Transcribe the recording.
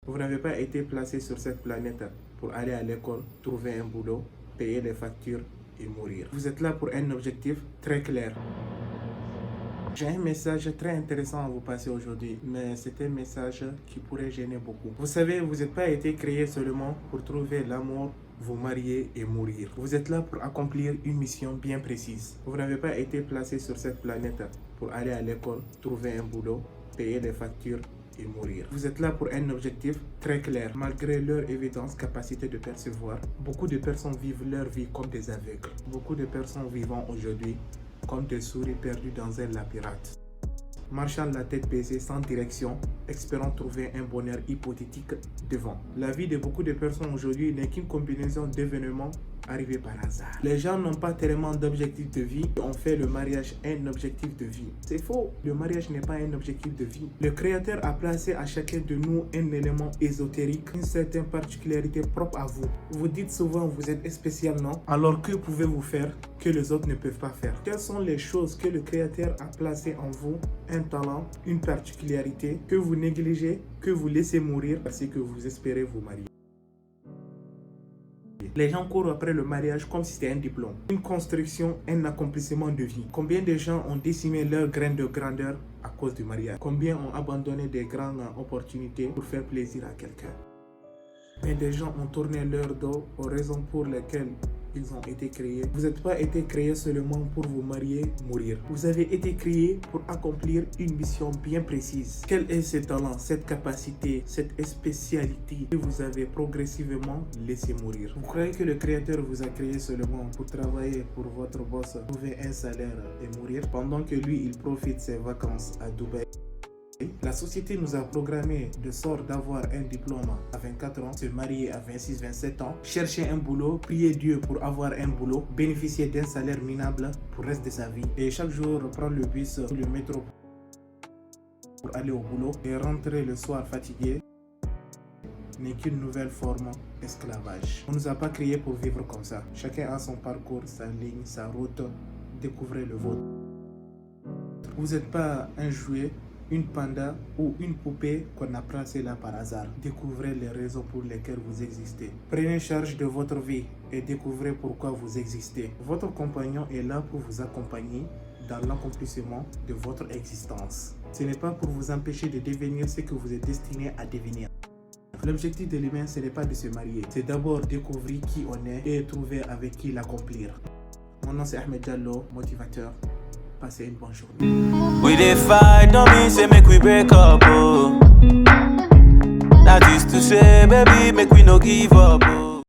Vous n'avez pas été placé sur cette planète pour aller à l'école, trouver un boulot, payer les factures et mourir. Vous êtes là pour un objectif très clair. J'ai un message très intéressant à vous passer aujourd'hui, mais c'est un message qui pourrait gêner beaucoup. Vous savez, vous n'êtes pas été créé seulement pour trouver l'amour, vous marier et mourir. Vous êtes là pour accomplir une mission bien précise. Vous n'avez pas été placé sur cette planète pour aller à l'école, trouver un boulot, payer les factures et mourir. Vous êtes là pour un objectif très clair. Malgré leur évidente capacité de percevoir, beaucoup de personnes vivent leur vie comme des aveugles. Beaucoup de personnes vivant aujourd'hui comme des souris perdues dans un labyrinthe, marchant la tête baissée sans direction, espérant trouver un bonheur hypothétique devant. La vie de beaucoup de personnes aujourd'hui n'est qu'une combinaison d'événements arrivés par hasard. Les gens n'ont pas tellement d'objectifs de vie. On fait le mariage un objectif de vie. C'est faux. Le mariage n'est pas un objectif de vie. Le Créateur a placé à chacun de nous un élément ésotérique, une certaine particularité propre à vous. Vous dites souvent vous êtes spécial, non? Alors que pouvez-vous faire que les autres ne peuvent pas faire? Quelles sont les choses que le Créateur a placées en vous? Un talent, une particularité que vous négligez, que vous laissez mourir parce que vous espérez vous marier. Les gens courent après le mariage comme si c'était un diplôme, une construction, un accomplissement de vie. Combien de gens ont décimé leur grain de grandeur à cause du mariage? Combien ont abandonné des grandes opportunités pour faire plaisir à quelqu'un? Mais des gens ont tourné leur dos aux raisons pour lesquelles ils ont été créés. Vous n'êtes pas été créé seulement pour vous marier, mourir. Vous avez été créé pour accomplir une mission bien précise. Quel est ce talent, cette capacité, cette spécialité que vous avez progressivement laissé mourir? Vous croyez que le Créateur vous a créé seulement pour travailler pour votre boss, trouver un salaire et mourir, pendant que lui, il profite ses vacances à Dubaï? La société nous a programmé de sorte d'avoir un diplôme à 24 ans, se marier à 26-27 ans, chercher un boulot, prier Dieu pour avoir un boulot, bénéficier d'un salaire minable pour le reste de sa vie et chaque jour prendre le bus ou le métro pour aller au boulot et rentrer le soir fatigué n'est qu'une nouvelle forme d'esclavage. On ne nous a pas créés pour vivre comme ça. Chacun a son parcours, sa ligne, sa route. Découvrez le vôtre. Vous n'êtes pas un jouet, une panda ou une poupée qu'on a placée là par hasard. Découvrez les raisons pour lesquelles vous existez. Prenez charge de votre vie et découvrez pourquoi vous existez. Votre compagnon est là pour vous accompagner dans l'accomplissement de votre existence. Ce n'est pas pour vous empêcher de devenir ce que vous êtes destiné à devenir. L'objectif de l'humain, ce n'est pas de se marier. C'est d'abord découvrir qui on est et trouver avec qui l'accomplir. Mon nom c'est Ahmed Diallo, motivateur. Passez une bonne journée. We dey fight, don't mean say make we break up, oh. That is to say, baby, make we no give up, oh.